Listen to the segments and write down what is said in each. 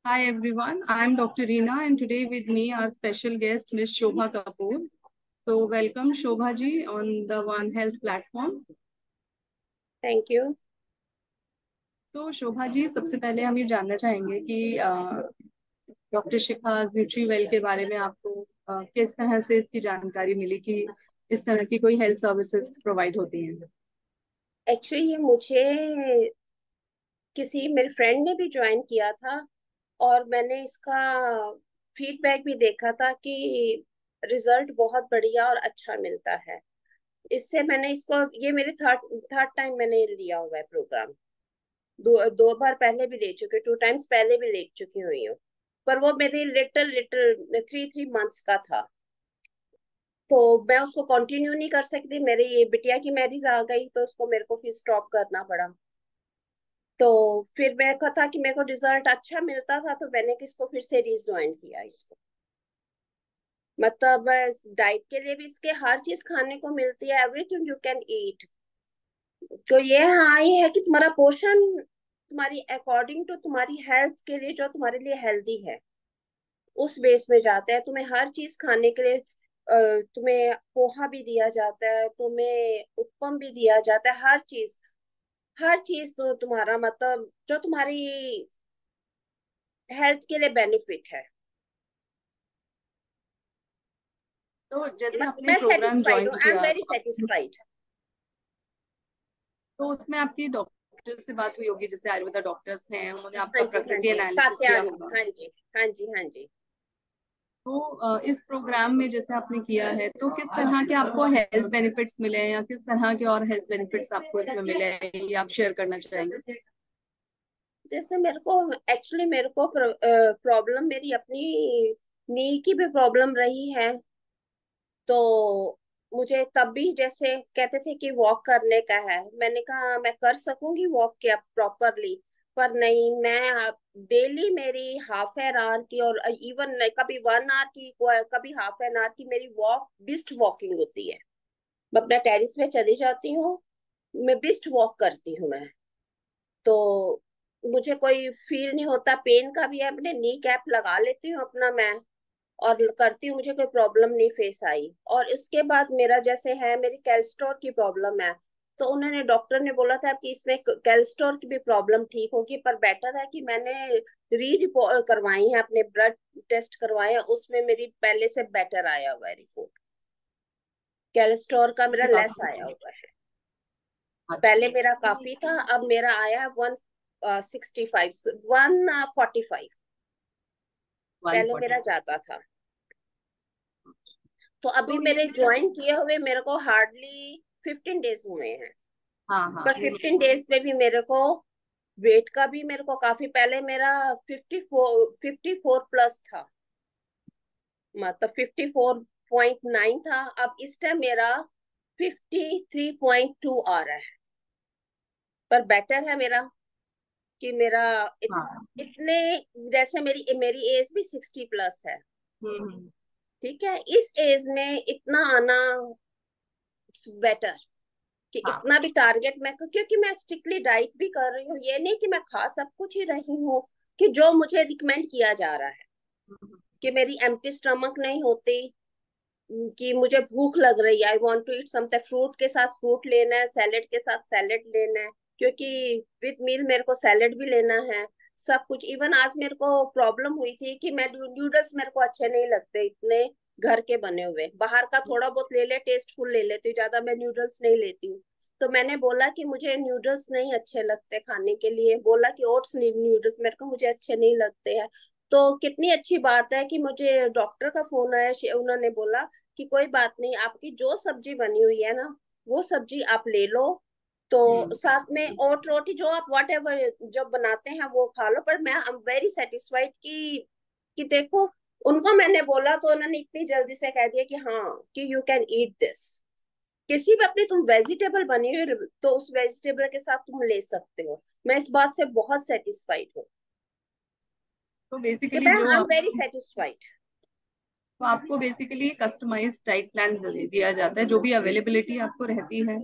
Hi everyone, I am Dr. Reena and today with me our special guest Ms. Shobha Kapoor. So welcome Shobha ji on the One Health platform. Thank you. तो शोभा जी सबसे पहले हम ये जानना चाहेंगे कि doctor शिखा न्यूट्रीवेल के बारे में आपको किस तरह से इसकी जानकारी मिली कि इस तरह की कोई हेल्थ सर्विसेज प्रोवाइड होती हैं। एक्चुअली ये मुझे किसी मेरे फ्रेंड ने भी ज्वाइन किया था और मैंने इसका फीडबैक भी देखा था कि रिजल्ट बहुत बढ़िया और अच्छा मिलता है। इससे मैंने इसको ये मेरी थर्ड थर्ड टाइम मैंने लिया हुआ है प्रोग्राम। दो दो बार पहले भी ले चुकी हूँ, 2 टाइम्स पहले भी ले चुकी हुई हूँ। पर वो मेरी लिटिल लिटिल 3 3 मंथ्स का था, तो मैं उसको कंटिन्यू नहीं कर सकती। मेरी ये बिटिया की मैरिज आ गई तो उसको मेरे को फिर स्टॉप करना पड़ा। तो फिर मेरे को था कि मेरे को रिजल्ट अच्छा मिलता था, तो मैंने किसको फिर से रिज्वाइन किया इसको। मतलब डाइट के लिए भी इसके हर चीज खाने को मिलती है, एवरीथिंग यू कैन ईट। तो ये हाँ ये है कि तुम्हारा पोर्शन तुम्हारी अकॉर्डिंग टू तुम्हारी हेल्थ के लिए जो तुम्हारे लिए हेल्दी है उस बेस में जाता है। तुम्हें हर चीज खाने के लिए तुम्हें पोहा भी दिया जाता है, तुम्हें उत्पम भी दिया जाता है। हर चीज तो तुम्हारा मतलब जो तुम्हारी हेल्थ के लिए बेनिफिट है। तो जैसे आपने मैं प्रोग्राम सेटिस्फाइड हूँ, ज्वाइन आई एम किया वेरी सेटिस्फाइड। तो उसमें आपकी डॉक्टर से बात हुई होगी, जैसे आयुर्वेदा डॉक्टर्स हैं उन्होंने हाँ आपका जी हाँ प्रकृति जी, एनालिसिस किया कात्यायनी, होगा। हाँ जी हाँ जी हाँ जी। तो इस प्रोग्राम में जैसे आपने किया है तो किस तरह के आपको हेल्थ बेनिफिट्स मिले हैं या किस तरह के और हेल्थ बेनिफिट्स आपको इसमें मिले हैं, ये आप शेयर करना चाहेंगे। जैसे मेरे को एक्चुअली मेरे को प्रॉब्लम मेरी अपनी नी की भी प्रॉब्लम रही है। तो मुझे तब भी जैसे कहते थे कि वॉक करने का है, मैंने कहा मैं कर सकूंगी वॉक किया प्रॉपरली, पर नहीं। मैं डेली मेरी हाफ एन आवर की और इवन कभी 1 आवर की कभी हाफ एन आवर की मेरी वॉक बिस्ट वॉकिंग होती है। मैं अपना टेरिस में चली जाती हूँ, मैं बिस्ट वॉक करती हूँ मैं। तो मुझे कोई फील नहीं होता पेन का भी है, अपने नी कैप लगा लेती हूँ अपना मैं और करती हूँ, मुझे कोई प्रॉब्लम नहीं फेस आई। और उसके बाद मेरा जैसे है मेरी कैल्स्ट्रॉल की प्रॉब्लम है, तो उन्होंने डॉक्टर ने बोला था कि इसमें कैल्स्ट्रॉल की भी प्रॉब्लम ठीक होगी, पर बेटर है कि मैंने री करवाई है, अपने ब्लड टेस्ट करवाए हैं, उसमें मेरी पहले से बेटर आया हुआ है रिपोर्ट। कैल्स्ट्रॉल का मेरा इससे लेस काफी आया हुआ है। पहले अच्छा। मेरा काफी था, अब मेरा आया है 165, 145। वन पहले फोर्टी मेरा ज्यादा था। तो अभी तो ये मेरे ज्वाइन किए हुए मेरे को हार्डली 15 डेज हुए हैं। हाँ हाँ पर 15 डेज में भी मेरे को वेट का भी मेरे को काफी, पहले मेरा 54 प्लस था, मतलब 54.9 था। अब इस टाइम मेरा 53.2 आ रहा है। पर बेटर है मेरा कि मेरा हाँ। इतने, जैसे मेरी मेरी एज भी 60 प्लस है। हम्म। ठीक है, इस एज में इतना आना बेटर कि हाँ। इतना भी टारगेट मैं, क्योंकि मैं स्ट्रिक्टली डाइट भी कर रही हूँ, ये नहीं कि मैं खा सब कुछ ही रही हूँ, कि जो मुझे रिकमेंड किया जा रहा है, हम्म। कि मेरी एम्प्टी स्टमक नहीं होती, कि मुझे भूख लग रही है, I want to eat something, fruit के साथ फ्रूट लेना है, सैलेड के साथ सैलेड लेना है, क्योंकि विद मील मेरे को सैलेड भी लेना है, सब कुछ। इवन आज मेरे को प्रॉब्लम हुई थी कि मैं नूडल्स मेरे को अच्छे नहीं लगते इतने, घर के बने हुए, बाहर का थोड़ा बहुत ले ले, टेस्टफुल ले लेती हूँ, ज्यादा मैं नूडल्स नहीं लेती हूँ। तो मैंने बोला कि मुझे नूडल्स नहीं अच्छे लगते खाने के लिए, बोला कि ओट्स नूडल्स मेरे को मुझे अच्छे नहीं लगते हैं। तो कितनी अच्छी बात है कि मुझे डॉक्टर का फोन आया, उन्होंने बोला कि कोई बात नहीं, आपकी जो सब्जी बनी हुई है ना वो सब्जी आप ले लो, तो साथ में ओट रोटी जो आप वट एवर जो बनाते हैं वो खा लो। पर मैं आई एम वेरी सेटिस्फाइड कि देखो, उनको मैंने बोला तो उन्होंने इतनी जल्दी से कह दिया कि हाँ कि यू कैन ईट दिस। किसी भी अपनी तुम वेजिटेबल बनी हुई तो उस वेजिटेबल के साथ तुम ले सकते हो। मैं इस बात से बहुत सेटिस्फाइड हूँ तो कि बेसिकली मैं जो आई एम वेरी आपको सेटिस्फाइड। तो आपको बेसिकली कस्टमाइज डाइट प्लान दिया जाता है, जो भी अवेलेबिलिटी आपको रहती है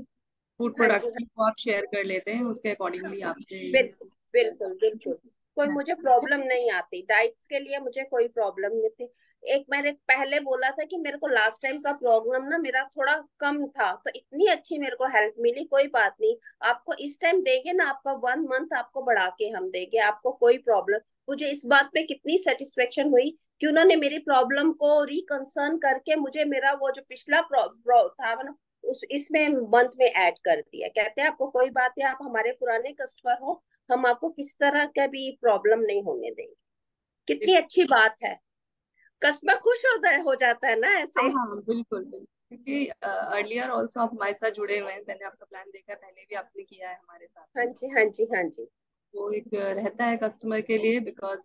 फूड हाँ जी प्रोडक्ट हाँ, की वो आप शेयर कर लेते हैं, उसके अकॉर्डिंगली आपसे। बिल्कुल बिल्कुल बिल्कुल। कोई मुझे Yes. प्रॉब्लम नहीं आती, डाइट्स के लिए मुझे कोई प्रॉब्लम नहीं थी। एक मैंने पहले बोला था कि मेरे को लास्ट टाइम का प्रॉब्लम ना मेरा थोड़ा कम था, तो इतनी अच्छी मेरे को हेल्प मिली, कोई बात नहीं, आपको इस टाइम देंगे ना, आपका 1 मंथ आपको बढ़ा के हम देंगे, आपको कोई प्रॉब्लम। मुझे इस बात पे कितनी सेटिस्फेक्शन हुई कि उन्होंने मेरी प्रॉब्लम को रिकंसर्न करके मुझे मेरा वो जो पिछला था ना, उस इसमें मंथ में ऐड कर दिया। कहते हैं आपको कोई बात है, आप हमारे पुराने कस्टमर हो, हम आपको किसी तरह का भी प्रॉब्लम नहीं होने देंगे। कितनी अच्छी बात है, कस्टमर खुश हो जाता है ना हाँ ऐसे। हाँ बिल्कुल बिल्कुल, क्योंकि अर्लियर ऑल्सो आप हमारे साथ जुड़े हुए हैं, मैंने आपका प्लान देखा है, पहले भी आपने किया है हमारे साथ हाँ में। जी, हाँ जी, हाँ जी। वो एक रहता है कस्टमर के लिए, because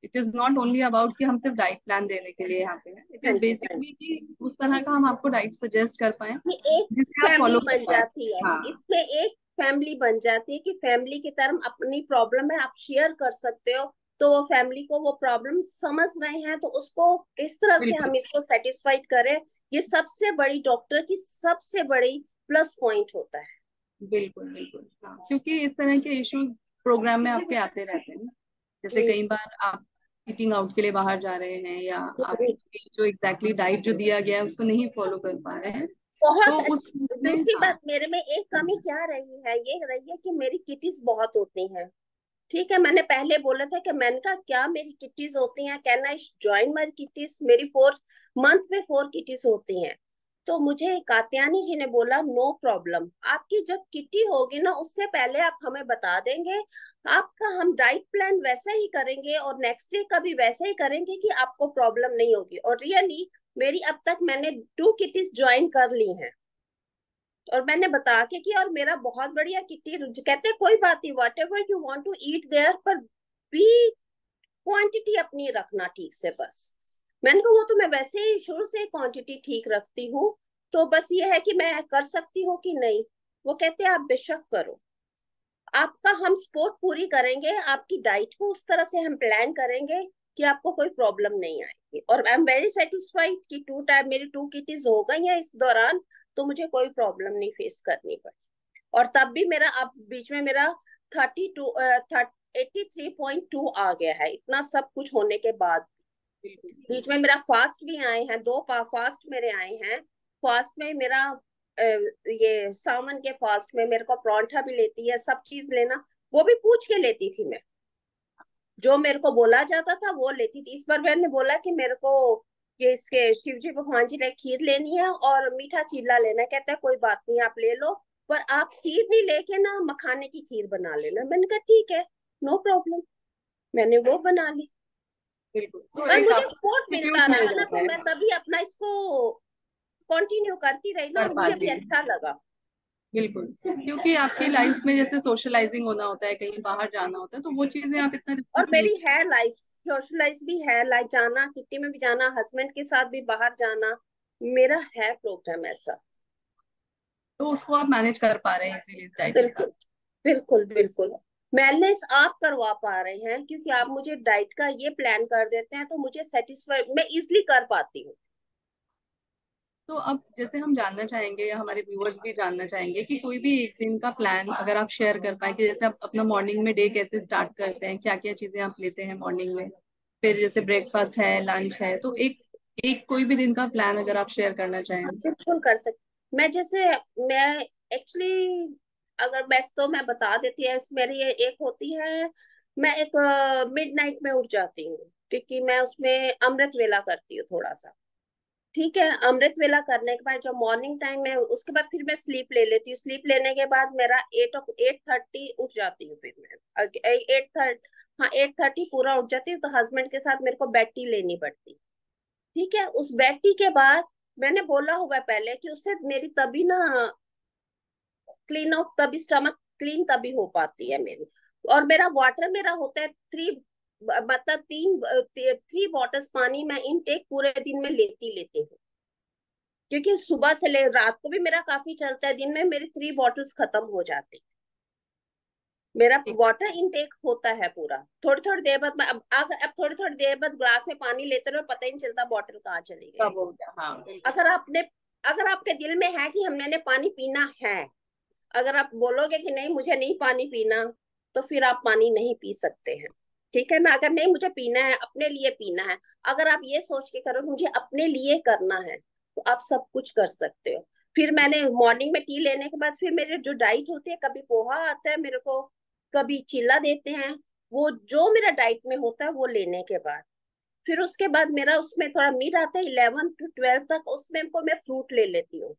it is not only about कि हम सिर्फ डाइट प्लान देने के लिए यहाँ पे हैं, इट हाँ इज जी, हाँ जी। बेसिकली कि उस तरह का हम आपको डाइट सजेस्ट कर पाए ये एक जिसे आप फैमिली फॉलो कर बन पाए। जाती है, हाँ इसमें एक फैमिली बन जाती है कि फैमिली की तरह अपनी प्रॉब्लम है, आप शेयर कर सकते हो। तो वो फैमिली को वो प्रॉब्लम समझ रहे हैं, तो उसको किस तरह से बिल्कुल हम इसको सेटिस्फाइड करें, ये सबसे बड़ी डॉक्टर की सबसे बड़ी प्लस पॉइंट होता है। बिल्कुल बिल्कुल। हाँ, क्योंकि इस तरह के इश्यूज प्रोग्राम में आपके आते रहते हैं, जैसे हम्म, कई बार आप ईटिंग आउट के लिए बाहर जा रहे हैं, या आप हम्म। जो एग्जैक्टली डाइट जो दिया गया है उसको नहीं फॉलो कर पा रहे हैं, बहुत तो उस चीज अच्छी में दूसरी हाँ। बात, मेरे में एक कमी क्या रही है, ये रही है कि मेरी किटीज बहुत होती हैं। ठीक है, मैंने पहले बोला था कि मैंने कहा क्या मेरी किटीज होती हैं, can I join my kitty's, मेरी 4 मंथ में 4 किटीज होती हैं। तो मुझे कात्यानी जी ने बोला नो प्रॉब्लम, आपकी जब किटी होगी ना उससे पहले आप हमें बता देंगे, आपका हम डाइट प्लान वैसा ही करेंगे और नेक्स्ट डे का भी वैसा ही करेंगे कि आपको प्रॉब्लम नहीं होगी। और रियली मेरी अब तक मैंने 2 किटीज ज्वाइन कर ली हैं, और मैंने बता के कि और मेरा बहुत बढ़िया किट्टी, कहते हैं कोई बात नहीं, whatever you want to eat there, पर बी क्वांटिटी अपनी रखना ठीक से बस। मैंने कहा वो तो मैं वैसे ही शुरू से क्वांटिटी ठीक रखती हूँ, तो बस ये है कि मैं कर सकती हूँ कि नहीं। वो कहते हैं आप बेशक करो, आपका हम सपोर्ट पूरी करेंगे, आपकी डाइट को उस तरह से हम प्लान करेंगे कि आपको कोई प्रॉब्लम नहीं आएगी। और आई एम वेरी सेटिस्फाइड कि 2 टाइम मेरी 2 किटीज हो गई हैं इस दौरान, तो मुझे कोई प्रॉब्लम नहीं फेस करनी पड़ी। और तब भी मेरा अब बीच में मेरा 83.2 आ गया है, इतना सब कुछ होने के बाद। बिल्कुल बीच में मेरा फास्ट भी आए हैं, 2 फास्ट मेरे आए हैं। फास्ट में मेरा ये सावन के फास्ट में मेरे को परांठा भी लेती है, सब चीज लेना, वो भी पूछ के लेती थी मैं, जो मेरे को बोला जाता था वो लेती थी। इस बार मैंने बोला कि मेरे को ये इसके शिव जी भगवान जी ने खीर लेनी है और मीठा चीला लेना है, कहता है कोई बात नहीं आप ले लो, पर आप खीर नहीं लेके ना मखाने की खीर बना लेना। मैंने कहा ठीक है, नो प्रॉब्लम, मैंने वो बना ली। बिल्कुल, तो और एक मुझे आपको सपोर्ट मिलता इंस्टीट्यूट मिल रहा ना, जाता तो है। मैं हाँ, तभी अपना इसको कंटिन्यू करती रही ना, कर और मुझे भी पाते हैं। अच्छा लगा। बिल्कुल, क्योंकि आपकी लाइफ में जैसे सोशलाइजिंग होना होता है, कहीं बाहर जाना होता है, तो वो चीजें आप इतना रिस्क और में नहीं। मेरी है लाइफ, सोशलाइज भी है, लाइक जाना किट्टी में भी जाना, हस्बैंड के साथ भी बाहर जाना, मेरा है प्रोग्राम ऐसा। तो उसको आप मैनेज कर पा रहे हैं इसीलिए डाइट के साथ। बिल्कुल, बिल्कुल, बिल्कुल। वेलनेस आप करवा पा रहे हैं क्योंकि आप मुझे डाइट का ये प्लान कर देते हैं, तो मुझे सेटिस्फाई मैं इजिली कर पाती हूँ। तो अब जैसे हम जानना चाहेंगे, या हमारे व्यूअर्स भी जानना चाहेंगे, कि कोई भी एक दिन का प्लान अगर आप शेयर कर पाए, कि जैसे आप अपना मॉर्निंग में डे कैसे स्टार्ट करते हैं, क्या क्या चीजें आप लेते हैं मॉर्निंग में, फिर जैसे ब्रेकफास्ट है, लंच है, तो एक एक कोई भी दिन का प्लान अगर आप शेयर करना चाहें। आप बिल्कुल कर सकते, मैं जैसे मैं एक्चुअली अगर बेस्ट तो मैं बता देती है, मेरी ये एक होती है, मैं एक मिडनाइट में उठ जाती हूँ, क्योंकि मैं उसमें अमृत वेला करती हूँ थोड़ा सा। ठीक है, अमृत वेला करने के बाद जो मॉर्निंग टाइम है उसके बाद फिर मैं स्लीप ले लेती हूँ, स्लीप लेने के बाद मेरा 8:30 उठ जाती हूँ, फिर मैं 8:30, हाँ 8:30 पूरा उठ जाती हूँ, तो हस्बैंड के साथ मेरे को बेड टी लेनी पड़ती। ठीक है, उस बेड टी के बाद मैंने बोला हुआ है पहले कि उससे मेरी तभी ना क्लीन आउट, तभी स्टमक क्लीन तभी हो पाती है मेरी। और मेरा वाटर मेरा होता है मतलब 3 3 बॉटल्स पानी मैं इनटेक पूरे दिन में लेती हूँ, क्योंकि सुबह से ले रात को भी मेरा काफी चलता है, दिन में मेरी 3 बॉटल्स खत्म हो जाती। मेरा ठीक है। वाटर इनटेक होता है पूरा, थोड़ी थोड़ी देर बाद मैं अब थोड़ी थोड़ी देर बाद ग्लास में पानी लेते रहो, पता ही नहीं चलता बॉटल कहाँ चली गई। कब हो गया, हाँ बिल्कुल। अगर आपने अगर आपके दिल में है कि हमने पानी पीना है, अगर आप बोलोगे कि नहीं मुझे नहीं पानी पीना, तो फिर आप पानी नहीं पी सकते हैं। ठीक है ना। अगर नहीं मुझे पीना है, अपने लिए पीना है, अगर आप ये सोच के करो कि मुझे अपने लिए करना है, तो आप सब कुछ कर सकते हो। फिर मैंने मॉर्निंग में टी लेने के बाद फिर मेरे जो डाइट होती है, कभी पोहा आता है मेरे को, कभी चिल्ला देते हैं, वो जो मेरा डाइट में होता है वो लेने के बाद, फिर उसके बाद मेरा उसमें थोड़ा मीट आता है 11 to 12 तक, उसमें को मैं फ्रूट ले लेती हूँ,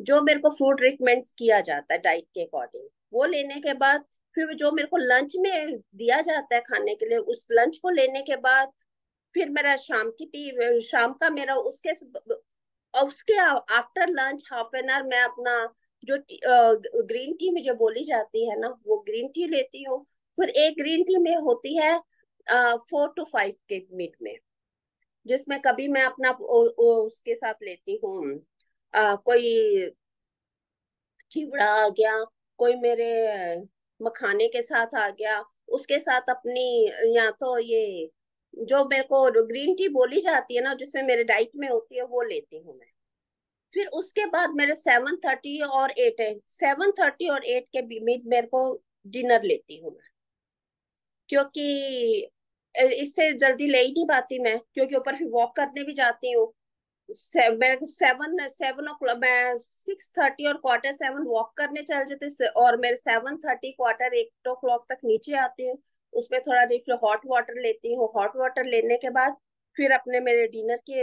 जो मेरे को फूड रिकमेंड्स किया जाता है डाइट के अकॉर्डिंग, वो लेने के बाद फिर जो मेरे को लंच में दिया जाता है खाने के लिए, उस लंच को लेने के बाद फिर मेरा शाम की टी, शाम का मेरा उसके after lunch half an hour मैं अपना जो ग्रीन टी में जो बोली जाती है ना, वो ग्रीन टी लेती हूँ। फिर एक ग्रीन टी में होती है 4 to 5 के मिड में, जिसमें कभी मैं अपना उसके साथ लेती हूँ कोई चिवड़ा आ गया, कोई मेरे मखाने के साथ आ गया, उसके साथ अपनी, या तो ये जो मेरे को ग्रीन टी बोली जाती है ना जिसमें मेरे डाइट में होती है, वो लेती हूँ मैं। फिर उसके बाद मेरे 7:30 और 8 है, 7:30 और 8 के बीच मेरे को डिनर लेती हूँ मैं, क्योंकि इससे जल्दी ले ही नहीं पाती मैं, क्योंकि ऊपर फिर वॉक करने भी जाती हूँ। मेरे 7 7 ओ क्लॉक, मैं 6:30 और क्वार्टर 7 वॉक करने चल जाते और मेरे 7:30 क्वार्टर 1 o'clock तक नीचे आती हूँ। उसमें थोड़ा रिफ्रेश हॉट वाटर लेती हूँ, हॉट वाटर लेने के बाद फिर अपने मेरे डिनर के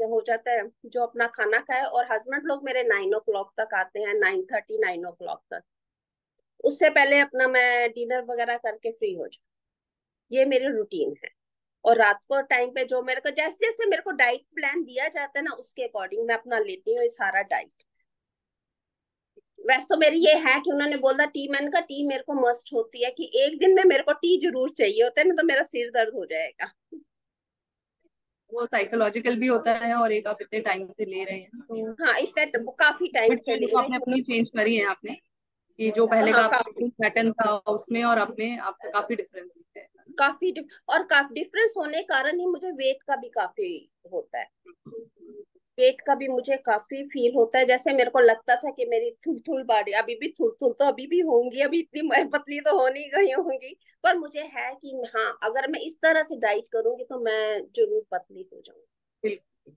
हो जाता है जो अपना खाना खाए, और हस्बैंड लोग मेरे 9 o'clock तक आते हैं, 9:30 9 o'clock तक। उससे पहले अपना मैं डिनर वगैरह करके फ्री हो जाऊँ, ये मेरी रूटीन है। और रात को टाइम पे जो मेरे को जैसे जैसे मेरे को डाइट प्लान दिया जाता है ना, उसके अकॉर्डिंग मैं अपना लेती हूँ ये सारा डाइट। वैसे तो मेरी ये है कि उन्होंने बोला टी, मैंने कहा टी मेरे को मस्ट होती है, कि एक दिन में मेरे को टी जरूर चाहिए होता है, ना तो मेरा सिर दर्द हो जाएगा। वो साइकोलॉजिकल भी होता है, और एक आप इतने टाइम से ले रहे हैं तो हाँ, इतना काफी टाइम हैबिट से जो ले तो रही आपने हूँ। अपनी चेंज करी है आपने, कि जो पहले का हाँ आपका काफी, पैटर्न था उसमें और अब में आपका काफी डिफरेंस है। और काफी डिफरेंस होने के कारण ही मुझे वेट का भी काफी होता है। पेट का भी मुझे काफी फील होता है, जैसे मेरे को लगता था कि मेरी थुल थुल बॉडी, अभी भी थुल थुल तो अभी भी होंगी, अभी इतनी मैं पतली तो हो नहीं गई होंगी, पर मुझे है कि हाँ अगर मैं इस तरह से डाइट करूंगी तो मैं जरूर पतली हो जाऊंगी। बिल्कुल।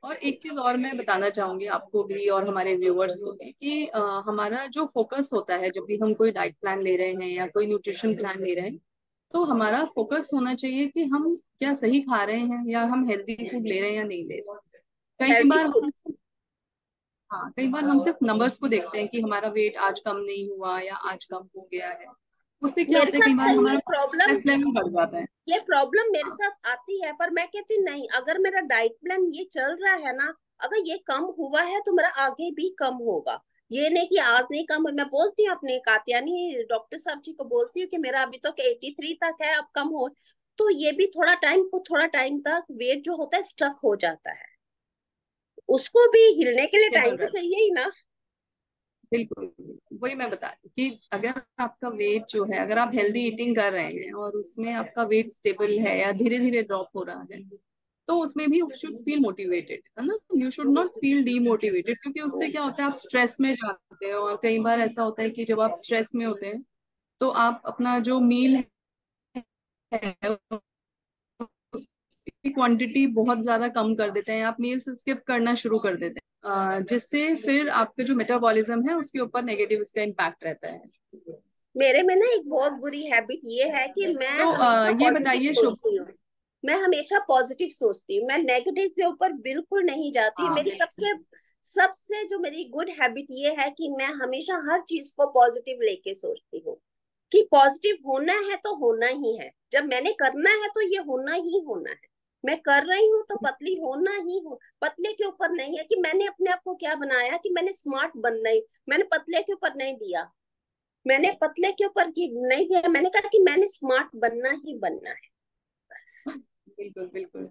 और एक चीज और मैं बताना चाहूंगी आपको भी और हमारे व्यूअर्स को भी, कि हमारा जो फोकस होता है जब भी हम कोई डाइट प्लान ले रहे हैं या कोई न्यूट्रिशन प्लान ले रहे हैं, तो हमारा फोकस होना चाहिए कि हम क्या सही खा रहे हैं, या हम हेल्दी फूड ले रहे हैं या नहीं ले रहे हैं। कई हेल्थी बार फूड। हम, हाँ, कई बार हम सिर्फ नंबर्स को देखते हैं कि हमारा वेट आज कम नहीं हुआ या आज कम हो गया है। उससे क्या मेरे होता है, साथ कई बार तो हमारा स्ट्रेस लेवल बढ़ जाता है। ये प्रॉब्लम मेरे हाँ, साथ आती है, पर मैं कहती हूँ नहीं, अगर मेरा डाइट प्लान ये चल रहा है ना, अगर ये कम हुआ है तो मेरा आगे भी कम होगा। ये नहीं कि आज नहीं कम, मैं बोलती हूँ अपने कात्यानी डॉक्टर साहब जी को बोलती हूँ कि मेरा अभी तक 83 तक है, अब कम हो, तो ये भी थोड़ा टाइम तक वेट जो होता है स्टक हो जाता है, उसको भी हिलने के लिए टाइम स्टेबल तो रहता है। चाहिए ही ना। बिल्कुल। वही मैं बता रही हूँ कि अगर आपका वेट जो है, अगर आप हेल्दी ईटिंग कर रहे हैं और उसमें आपका वेट स्टेबल है या धीरे धीरे ड्रॉप हो रहा है, तो उसमें भी यू शुड फील मोटिवेटेड, है ना। You should not feel demotivated, क्योंकि उससे क्या होता है, आप स्ट्रेस में जाते हैं, और कई बार ऐसा होता है कि जब आप स्ट्रेस में होते हैं तो आप अपना जो मील है उसकी क्वांटिटी बहुत ज्यादा कम कर देते हैं, आप मील्स स्किप करना शुरू कर देते हैं, जिससे फिर आपका जो मेटाबॉलिज्म है उसके ऊपर नेगेटिव इसका इम्पैक्ट रहता है। मेरे में ना एक बहुत बुरी हैबिट ये है कि मैं तो हमेशा ये पॉजिटिव बताइए शुभ। सोचती हूँ। मैं हमेशा पॉजिटिव सोचती हूँ, मैं नेगेटिव के ऊपर बिल्कुल नहीं जाती। हाँ, मेरी सबसे सबसे जो मेरी गुड हैबिट ये है कि मैं हमेशा हर चीज को पॉजिटिव लेके सोचती हूँ, कि पॉजिटिव होना है तो होना ही है, जब मैंने करना है तो ये होना ही होना है। मैं कर रही हूँ तो पतली होना ही हो, पतले के ऊपर नहीं है कि मैंने अपने आप को क्या बनाया कि मैंने स्मार्ट बनना ही, मैंने पतले के ऊपर नहीं दिया, मैंने पतले के ऊपर की नहीं दिया, मैंने कहा कि मैंने स्मार्ट बनना ही बनना है, बस। बिल्कुल बिल्कुल।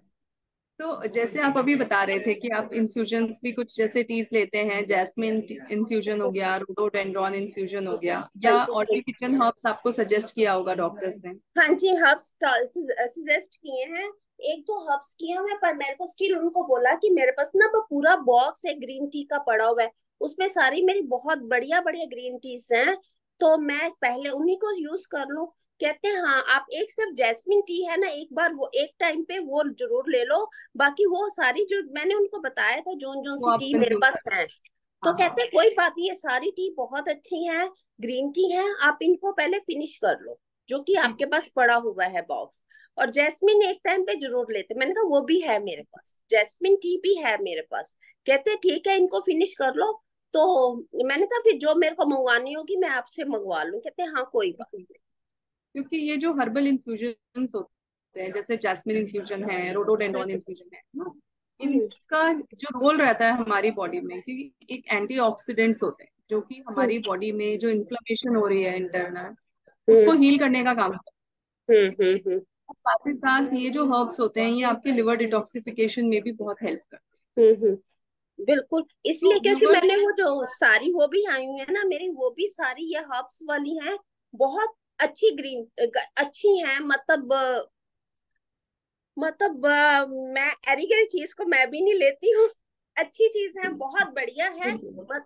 तो जैसे आप अभी बता रहे थे कि आप इन्फ्यूजन्स भी कुछ जैसे टीज लेते हैं, जैस्मिन इन्फ्यूजन हो गया, रोडोडेंड्रॉन इन्फ्यूजन हो गया, हाँ या जी, ऑर्टल किचन हर्ब्स आपको सजेस्ट किया होगा डॉक्टर्स ने। हाँ जी, हब्स सजेस्ट किए हैं, एक दो हब्स किए हुए हैं, पर मेरे को स्टिल उनको बोला कि मेरे पास ना वो पूरा बॉक्स है ग्रीन टी का पड़ा हुआ है, उसमें सारी मेरी बहुत बढ़िया बढ़िया ग्रीन टीज हैं, तो मैं पहले उन्हीं को यूज कर लूं। कहते हैं हाँ, आप एक सिर्फ जैस्मिन टी है ना, एक बार वो एक टाइम पे वो जरूर ले लो। बाकी वो सारी जो मैंने उनको बताया था, जोन जोन वो सी आप टी मेरे कंज्यूम पास कर। है। तो हाँ हाँ। कहते हैं कोई बात नहीं, ये सारी टी बहुत अच्छी है, ग्रीन टी है, आप इनको पहले फिनिश कर लो, जो कि ठीक आपके पास पड़ा हुआ है बॉक्स। और जैस्मिन एक टाइम पे जरूर लेते, मैंने कहा वो भी है मेरे पास, जैस्मिन टी भी है मेरे पास। कहते ठीक है, इनको फिनिश कर लो। तो मैंने कहा फिर जो मेरे को मंगवानी होगी मैं आपसे मंगवा लूं। कहते हाँ कोई बात है। क्योंकि ये जो हर्बल इन्फ्यूजन होते हैं, जैसे जैस्मिन इन्फ्यूजन है, रोडोडेंड्रॉन नहीं। इन्फ्यूजन है ना, हम्म इनका जो रोल रहता है हमारी बॉडी में, क्योंकि एक एंटीऑक्सीडेंट्स होते हैं जो कि हम्म हमारी बॉडी में जो इन्फ्लेमेशन हो रही है इंटरनल, उसको हम्म हील करने का काम करते हम्म। हैं। साथ ही साथ ये जो हर्ब्स होते हैं ये आपके लिवर डिटॉक्सिफिकेशन में भी बहुत हेल्प करते हैं। बिल्कुल, तो इसलिए क्योंकि व्यूवर्स। मैंने वो जो सारी वो भी आई हुई है ना मेरी, वो भी सारी ये हर्ब्स वाली हैं। बहुत अच्छी ग्रीन, अच्छी हैं, मतलब मैं एरिगेल चीज को मैं भी नहीं लेती हूँ। अच्छी चीज है, बहुत बढ़िया है। मत,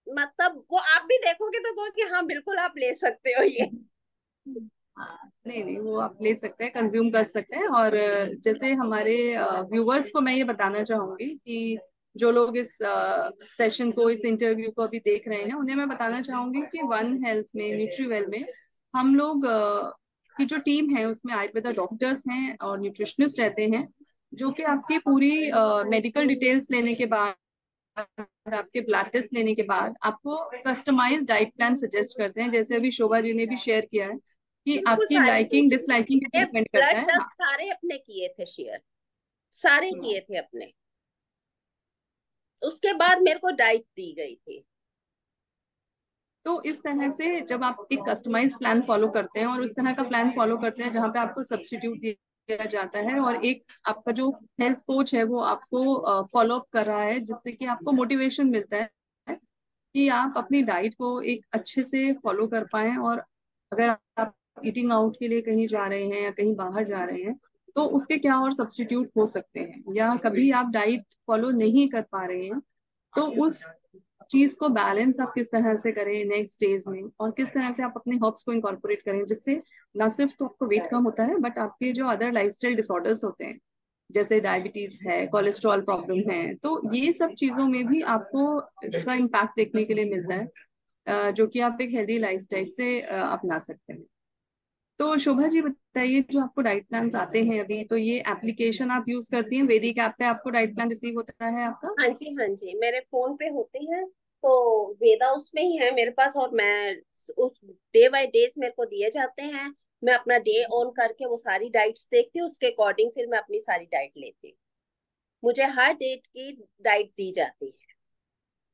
मतलब वो आप भी देखोगे तो कहो कि हाँ बिल्कुल आप ले सकते हो ये। हाँ, नहीं नहीं, वो आप ले सकते हैं, कंज्यूम कर सकते हैं। और जैसे हमारे व्यूवर्स को मैं ये बताना चाहूंगी कि जो लोग इस सेशन को, इस इंटरव्यू को अभी देख रहे हैं, उन्हें मैं बताना चाहूंगी कि वन हेल्थ में, न्यूट्रीवेल में, हम लोग की जो टीम है उसमें आयुर्वेदा डॉक्टर्स हैं और न्यूट्रिशनिस्ट रहते हैं, जो कि आपकी पूरी मेडिकल डिटेल्स लेने के बाद, आपके ब्लड टेस्ट लेने के बाद आपको कस्टमाइज डाइट प्लान सजेस्ट करते हैं, जैसे अभी शोभा जी ने भी शेयर किया है कि बिल्कुल आपकी सारी लाइकिंग चीज, डिसलाइकिंग पे मैंने डिपेंड करता ब्लड है। टेस्ट हाँ। सारे अपने किए थे शेयर, सारे हम्म। किए थे अपने। उसके बाद मेरे को डाइट दी गई थी। तो इस तरह से जब आप एक कस्टमाइज प्लान फॉलो करते हैं, और उस तरह का प्लान फॉलो करते हैं जहाँ पे आपको सब्स्टिट्यूट दिया जाता है, और एक आपका जो हेल्थ कोच है वो आपको फॉलो अप कर रहा है, जिससे कि आपको मोटिवेशन मिलता है कि आप अपनी डाइट को एक अच्छे से फॉलो कर पाएं। और अगर आप ईटिंग आउट के लिए कहीं जा रहे हैं या कहीं बाहर जा रहे हैं, तो उसके क्या और सब्स्टिट्यूट हो सकते हैं, या कभी आप डाइट फॉलो नहीं कर पा रहे हैं, तो उस चीज को बैलेंस आप किस तरह से करें नेक्स्ट डेज में, और किस तरह से आप अपने हर्ब्स को इनकॉर्पोरेट करें, जिससे ना सिर्फ तो आपको वेट कम होता है, बट आपके जो अदर लाइफस्टाइल डिसऑर्डर्स होते हैं, जैसे डायबिटीज है, कोलेस्ट्रॉल प्रॉब्लम है, तो ये सब चीजों में भी आपको इसका इम्पैक्ट देखने के लिए मिलता है, जो कि आप एक हेल्दी लाइफस्टाइल से अपना सकते हैं। तो शोभा जी बताइए, जो आपको डाइट प्लान्स आते हैं अभी, तो ये एप्लीकेशन आप यूज करती हैं, वैदिक ऐप पे आपको डाइट प्लान रिसीव होता है आपका? हाँ जी हाँ जी, मेरे फोन पे होते हैं। तो वेदा उसमें ही है मेरे पास, और मैं उस डे बाय डेज मेरे को दिए जाते हैं। मैं अपना डे ऑन करके वो सारी डाइट्स देखती हूँ, उसके अकॉर्डिंग फिर मैं अपनी सारी डाइट लेती हूँ। मुझे हर डेट की डाइट दी जाती है।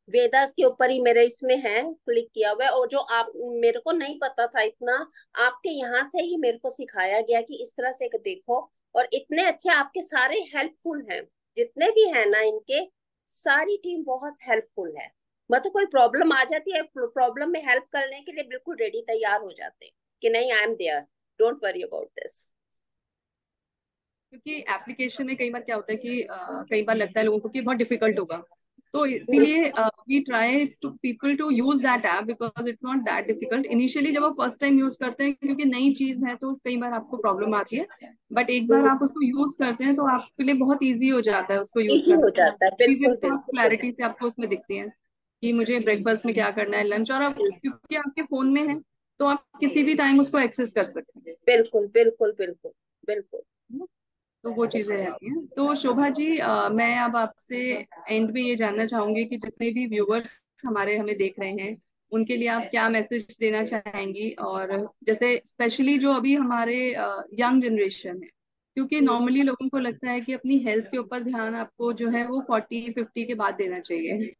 वेदास के ऊपर ही मेरे इसमें है क्लिक किया हुआ है, और जो आप, मेरे को नहीं पता था इतना, आपके यहाँ से ही मेरे को सिखाया गया कि इस तरह से देखो। और इतने अच्छे आपके सारे हेल्पफुल हैं, जितने भी हैं ना इनके, सारी टीम बहुत हेल्पफुल है। मतलब कोई प्रॉब्लम आ जाती है, प्रॉब्लम में हेल्प करने के लिए बिल्कुल रेडी तैयार हो जाते हैं कि नहीं, I am there, don't worry about this. क्योंकि एप्लीकेशन में कई बार क्या होता है कि कई बार लगता है लोगों को कि बहुत डिफिकल्ट होगा, तो इसीलिए we try to people to use that app, because it's not that difficult initially जब आप फर्स्ट टाइम यूज करते हैं, क्योंकि नई चीज है तो कई बार आपको प्रॉब्लम आती है, बट एक बार आप उसको यूज करते हैं तो आपके लिए बहुत ईजी हो जाता है उसको यूज इजी हो करना। जाता है, चीजें बिल्कुल बहुत बिल्कुल क्लैरिटी से आपको उसमें दिखती हैं कि मुझे ब्रेकफास्ट में क्या करना है, लंच, और आप क्योंकि आपके फोन में है तो आप किसी भी टाइम उसको एक्सेस कर सकते हैं। बिल्कुल बिल्कुल बिल्कुल बिल्कुल। तो वो चीजें रहती हैं। तो शोभा जी, मैं अब आपसे एंड में ये जानना चाहूंगी कि जितने भी व्यूअर्स हमारे हमें देख रहे हैं, उनके लिए आप क्या मैसेज देना चाहेंगी, और जैसे स्पेशली जो अभी हमारे यंग जनरेशन है, क्योंकि नॉर्मली लोगों को लगता है कि अपनी हेल्थ के ऊपर ध्यान आपको जो है वो 40-50 के बाद देना चाहिए,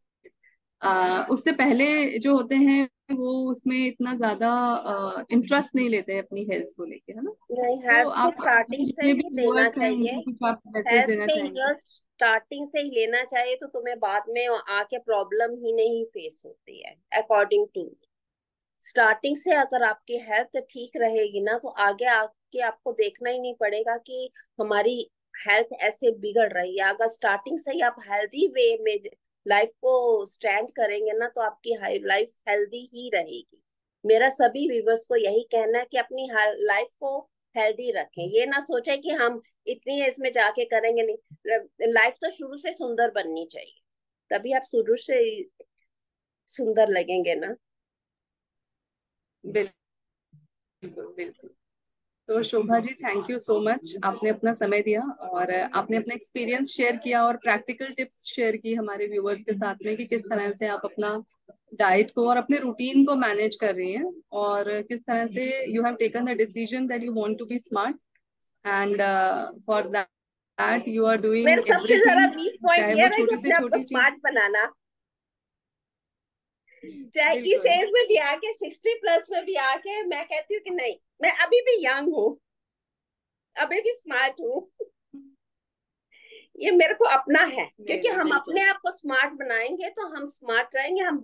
उससे पहले जो होते हैं वो उसमें इतना ज्यादा इंटरेस्ट नहीं लेते हैं अपनी हेल्थ को लेके, है ना? नहीं, तो हेल्थ को आप स्टार्टिंग से जितने भी ही देना व्यूअर्स हैं चाहिए। उनको कुछ आप मैसेज हेल्थ देना चाहेंगे? केयर स्टार्टिंग से ही लेना चाहिए, तो तुम्हें बाद में आके प्रॉब्लम ही नहीं फेस होती है, अकॉर्डिंग टू। स्टार्टिंग से अगर आपकी हेल्थ ठीक रहेगी ना, तो आगे आके आपको देखना ही नहीं पड़ेगा कि हमारी हेल्थ ऐसे बिगड़ रही है। अगर स्टार्टिंग से ही आप हेल्दी वे में लाइफ को स्टैंड करेंगे ना, तो आपकी लाइफ हेल्दी ही रहेगी। मेरा सभी व्यूवर्स को यही कहना है कि अपनी लाइफ को हेल्दी रखें। ये ना सोचे कि हम इतनी एज में जाके करेंगे, नहीं। लाइफ तो शुरू से सुंदर बननी चाहिए, तभी आप शुरू से सुंदर लगेंगे ना। बिल्कुल बिल्कुल। तो Shobha ji, thank you so much, आपने अपना समय दिया और आपने अपना एक्सपीरियंस शेयर किया और प्रैक्टिकल टिप्स शेयर की हमारे व्यूअर्स के साथ में कि किस तरह से आप अपना डाइट को और अपने रूटीन को मैनेज कर रही हैं और किस तरह से you have taken the decision that you want to be smart and for that you are मेरा डूइंग सबसे ज्यादा एवरीथिंग, वीक पॉइंट चाहे ये वो रहा कि छोटी से अपने आप को छोटी चीज। स्मार्ट बनाना। चाहे इस बिल्कुल। एज में भी आके 60+ में भी आके मैं कहती हूँ कि नहीं, मैं अभी भी यंग हूँ, अभी भी स्मार्ट हूँ। ये मेरे को अपना है, नहीं क्योंकि नहीं, हम बिल्कुल। अपने आप को स्मार्ट बनाएंगे तो हम स्मार्ट रहेंगे। हम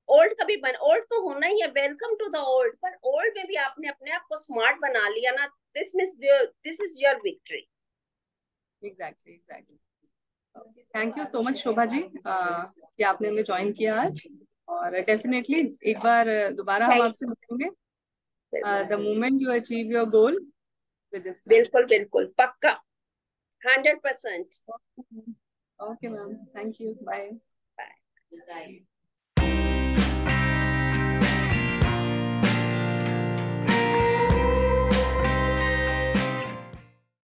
ओल्ड कभी बन ओल्ड तो होना ही है, वेलकम टू द ओल्ड, पर ओल्ड में भी आपने अपने आप को स्मार्ट बना लिया ना, this is your victory. Exactly exactly. Thank you so much Shobha ji कि आपने हमें ज्वाइन किया आज। और डेफिनेटली एक बार दोबारा हम थैंक आपसे मिलेंगे you. The moment you achieve your goal with this plan. बिल्कुल बिल्कुल पक्का, 100%। Okay ma'am, thank you, bye.